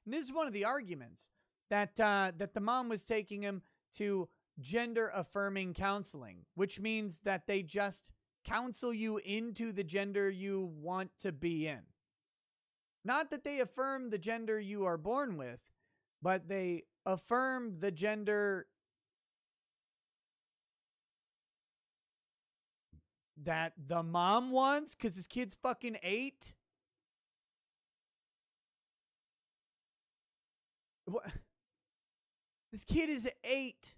And this is one of the arguments that that the mom was taking him to gender affirming counseling, which means that they just counsel you into the gender you want to be in. Not that they affirm the gender you are born with, but they affirm the gender that the mom wants because his kid's fucking 8. What? This kid is 8.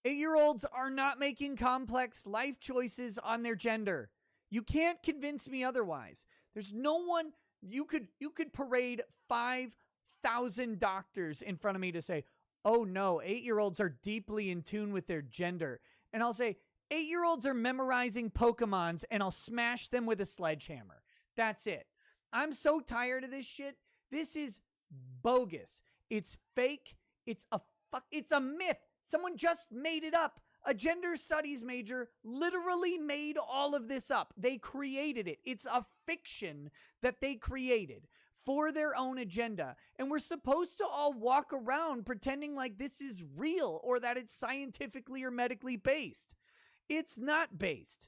8-year-olds are not making complex life choices on their gender. You can't convince me otherwise. There's no one you could parade 5,000 doctors in front of me to say, "Oh no, 8-year-olds are deeply in tune with their gender." And I'll say, 8-year-olds are memorizing Pokemons, and I'll smash them with a sledgehammer. That's it. I'm so tired of this shit. This is bogus. It's fake. It's a myth. Someone just made it up. A gender studies major literally made all of this up. They created it. It's a fiction that they created for their own agenda. And we're supposed to all walk around pretending like this is real or that it's scientifically or medically based. It's not based.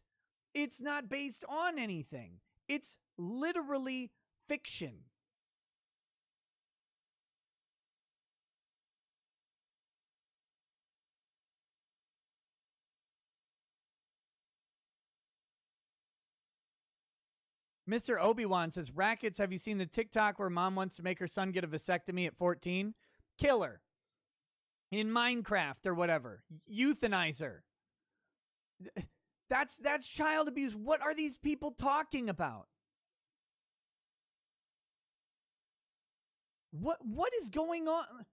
It's not based on anything. It's literally fiction. Mr. Obi-Wan says, Rackets, have you seen the TikTok where mom wants to make her son get a vasectomy at 14? Killer. In Minecraft or whatever. Euthanizer. That's child abuse. What are these people talking about? What is going on?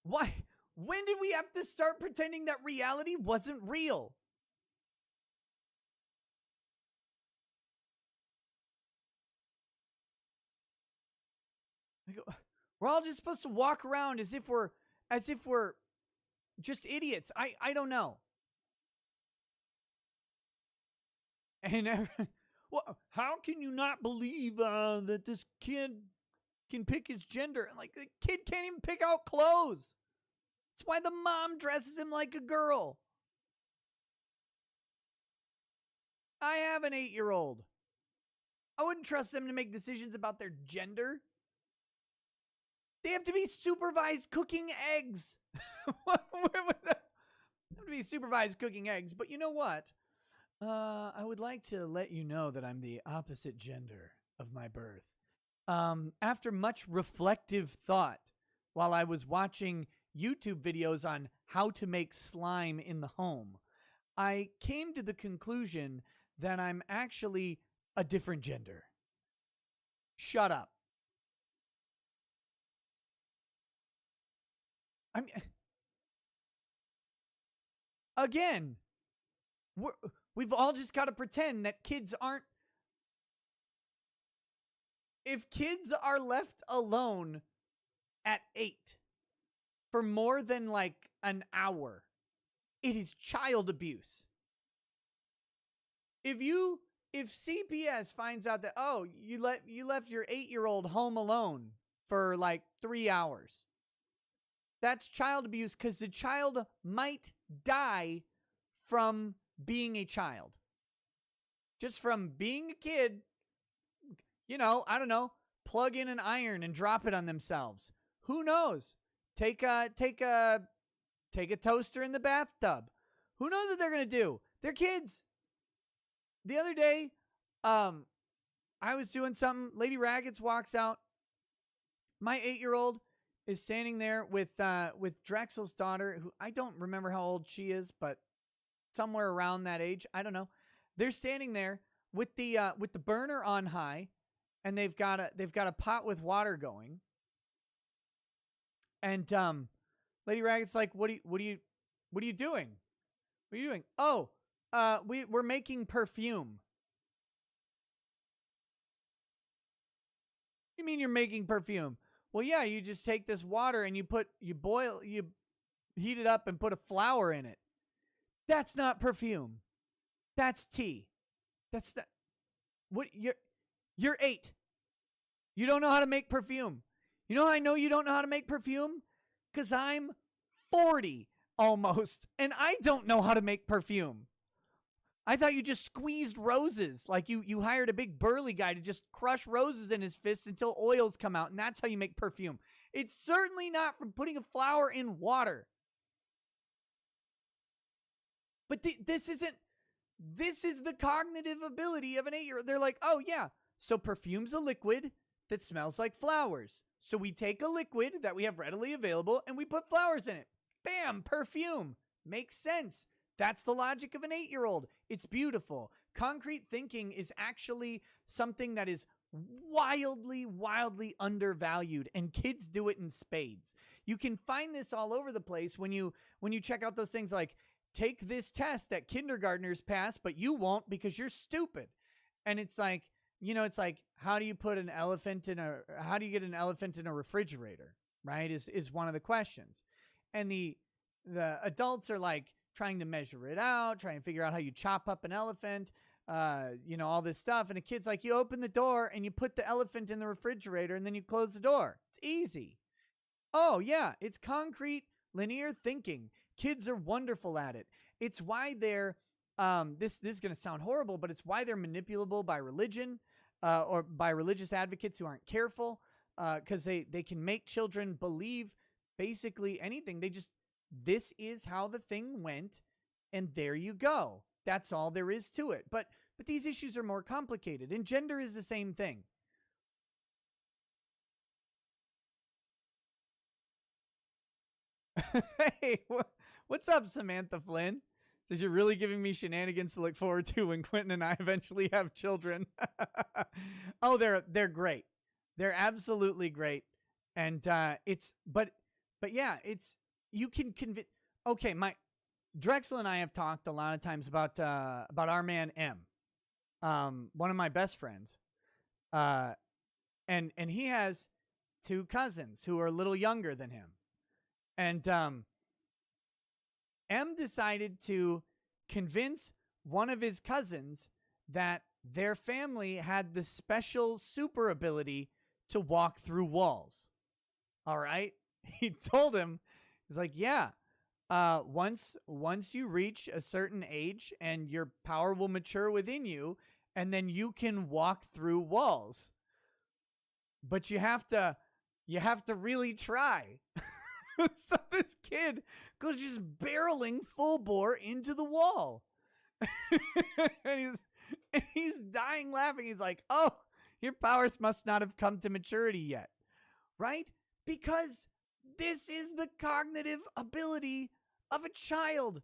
Why? When did we have to start pretending that reality wasn't real? We're all just supposed to walk around as if we're just idiots. I don't know. And well, how can you not believe that this kid can pick his gender? And like, the kid can't even pick out clothes. That's why the mom dresses him like a girl. I have an 8-year-old. I wouldn't trust them to make decisions about their gender. They have to be supervised cooking eggs. They have to be supervised cooking eggs. But you know what? I would like to let you know that I'm the opposite gender of my birth. After much reflective thought, while I was watching YouTube videos on how to make slime in the home, I came to the conclusion that I'm actually a different gender. Shut up. Again, we've all just got to pretend that kids aren't. If kids are left alone at 8 for more than like an hour, it is child abuse. If CPS finds out that, oh, you left your 8-year-old home alone for like 3 hours, that's child abuse because the child might die from being a child. Just from being a kid, you know, I don't know, plug in an iron and drop it on themselves. Who knows? Take a toaster in the bathtub. Who knows what they're going to do? They're kids. The other day, I was doing something. Lady Raggets walks out. My 8-year-old is standing there with Drexel's daughter, who I don't remember how old she is, but somewhere around that age. I don't know. They're standing there with the burner on high, and they've got a pot with water going. And Lady Ragged's like, what are you doing? What are you doing? Oh, we're making perfume. You mean you're making perfume? Well, yeah, you just take this water and you heat it up and put a flower in it. That's not perfume. That's tea. That's what you're 8. You don't know how to make perfume. You know how I know you don't know how to make perfume? Because I'm 40 almost, and I don't know how to make perfume. I thought you just squeezed roses. Like you hired a big burly guy to just crush roses in his fists until oils come out, and that's how you make perfume. It's certainly not from putting a flower in water. But this is the cognitive ability of an 8-year-old. They're like, oh yeah, so perfume's a liquid that smells like flowers. So we take a liquid that we have readily available and we put flowers in it. Bam, perfume. Makes sense. That's the logic of an 8-year-old. It's beautiful. Concrete thinking is actually something that is wildly undervalued, and kids do it in spades. You can find this all over the place when you check out those things like, take this test that kindergartners pass, but you won't because you're stupid. And it's like, it's like, how do you get an elephant in a refrigerator, right? Is one of the questions. And the adults are like trying to measure it out, trying to figure out how you chop up an elephant, all this stuff. And a kid's like, you open the door and you put the elephant in the refrigerator and then you close the door. It's easy. Oh yeah, it's concrete linear thinking. Kids are wonderful at it. It's why they're, this is going to sound horrible, but it's why they're manipulable by religion or by religious advocates who aren't careful, because they can make children believe basically anything. This is how the thing went, and there you go. That's all there is to it. But these issues are more complicated, and gender is the same thing. Hey, what's up, Samantha Flynn? Says you're really giving me shenanigans to look forward to when Quentin and I eventually have children. Oh, they're great. They're absolutely great. And but yeah, you can convince. Okay, Drexel and I have talked a lot of times about our man M, one of my best friends, and he has 2 cousins who are a little younger than him. And M decided to convince one of his cousins that their family had the special super ability to walk through walls. All right? He told him, he's like, yeah, once you reach a certain age and your power will mature within you, and then you can walk through walls. But you have to really try. So this kid goes just barreling full bore into the wall. and he's dying laughing. He's like, oh, your powers must not have come to maturity yet. Right? Because this is the cognitive ability of a child.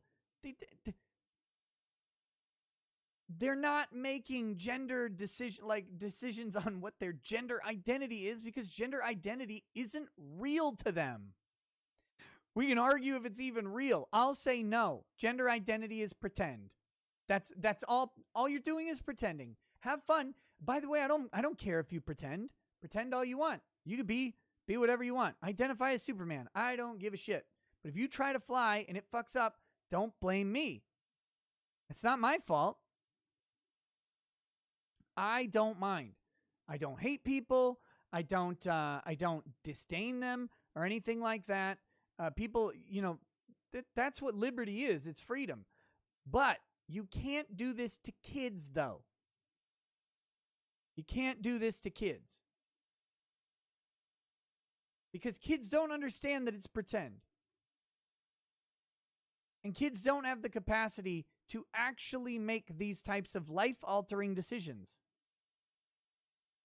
They're not making gender decisions on what their gender identity is, because gender identity isn't real to them. We can argue if it's even real. I'll say no. Gender identity is pretend. That's all you're doing is pretending. Have fun. By the way, I don't care if you pretend. Pretend all you want. You could be whatever you want. Identify as Superman. I don't give a shit. But if you try to fly and it fucks up, don't blame me. It's not my fault. I don't mind. I don't hate people. I don't disdain them or anything like that. People, that's what liberty is. It's freedom. But you can't do this to kids, though. You can't do this to kids. Because kids don't understand that it's pretend. And kids don't have the capacity to actually make these types of life-altering decisions.